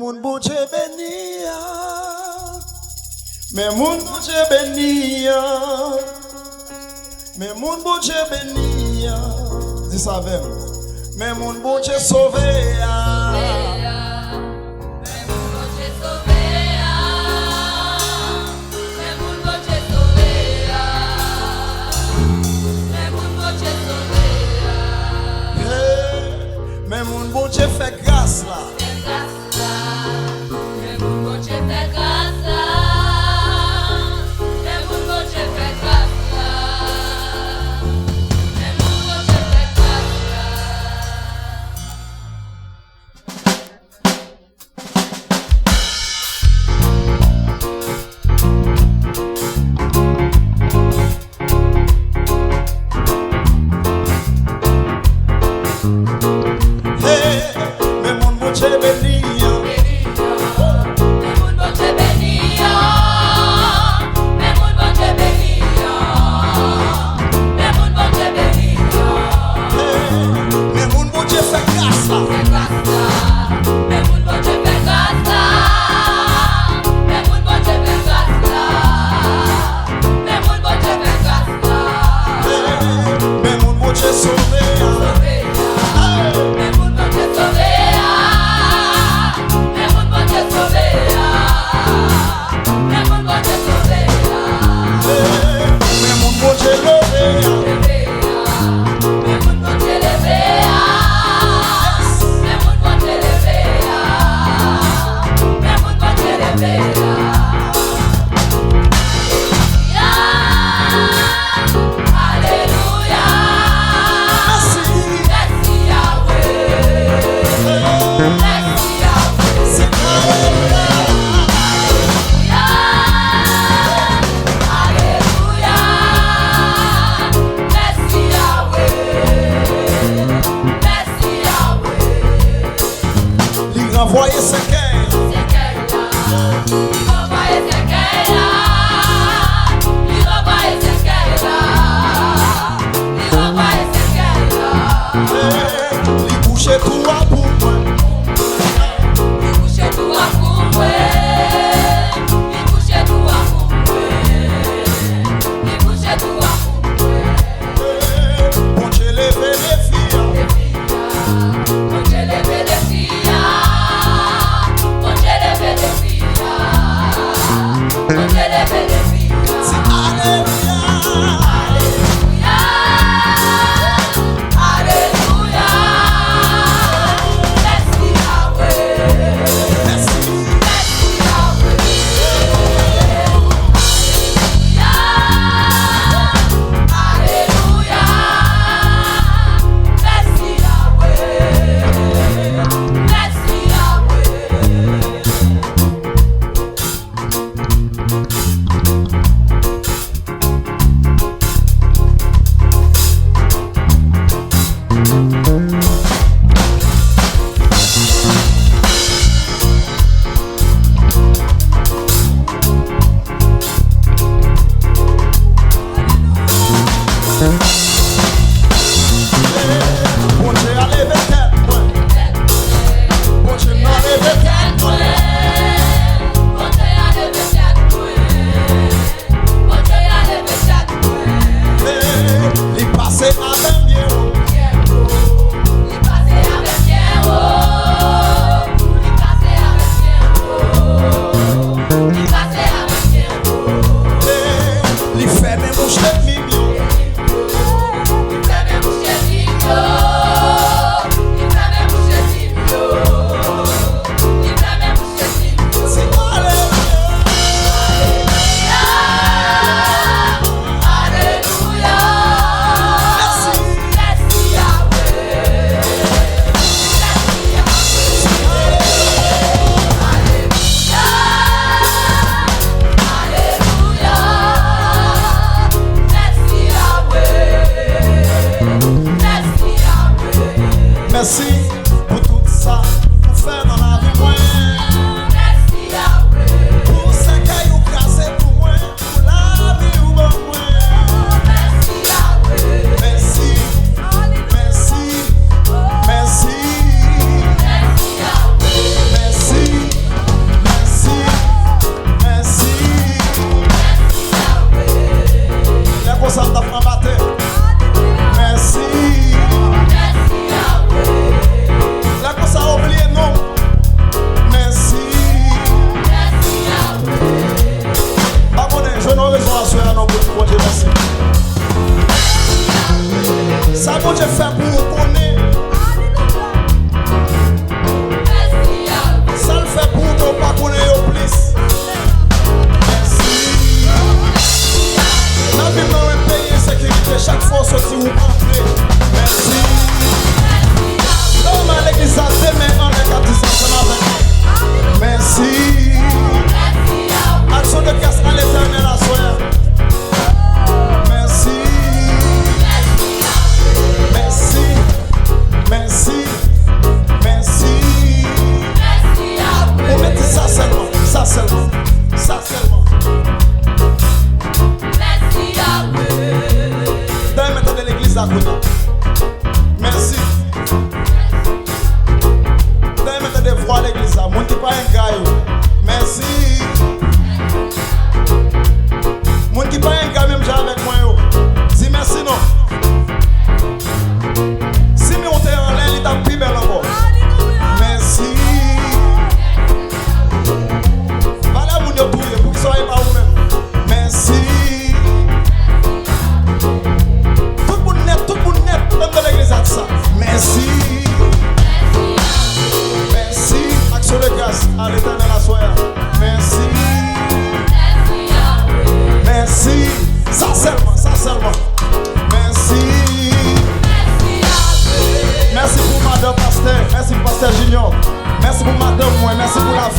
Moun Bondye beni ya, mais moun Bondye beni ya, mais moun Bondye beni ya. Dis ça avec moi. Mais moun Bondye sauvé ya. Mais moun Bondye fait grâce là. Mais moun Bondye fait grâce là. Mais moun Bondye fait grâce là. Mais moun Bondye fait grâce là. Mais moun Bondye beni ya. Mais moun Bondye beni ya. Mais moun Bondye beni ya. Mais moun Bondye beni ya. Mais moun Bondye fait grâce là. Fait grâce là. Mais moun Bondye fait grâce là. Mais moun Bondye fait grâce là. Mais moun Bondye fait grâce là. Mais moun Bondye sauvé ya. Mais moun Bondye sauvé ya. Mais moun Bondye sauvé ya. Mais moun Bondye sauvé ya. Mais moun Bondye levé ya. Mais moun Bondye levé ya. Mais moun Bondye levé ya. Mais moun Bondye levé ya. Alléluia. Merci. Merci Yahweh. Merci Yahweh. C'est Alléluia. Alléluia. Merci Yahweh. Merci Yahweh. Il renvoie ses cœurs. C'est qu'elle là. Il renvoie c'est qu'elle là. Il renvoie c'est qu'elle là. Il renvoie c'est qu'elle là. Il bouche tout à pour moi. Il bouche tout à pour moi. Il bouche tout à pour moi. Il bouche tout à pour moi. Bondye levé les filles. Bondye levé les filles. Bondye levé les filles. Bondye ça. Moun qui pas un gars, merci. Moun qui pas un gars même j'ai avec moi yo. Dis merci non. Si me on t'est en l'air, il t'a plus belle encore. Merci. Voilà moun yo touye pour qu'il soit pas vous-même. Merci. Tout le monde net dans l'église a ça. Merci. Merci. Action de grâce à l'éternel à soi. Merci. Merci. Ça seulement. Merci. Merci pour madame pasteur. Merci pour pasteur Junior. Merci pour madame moi. Merci pour la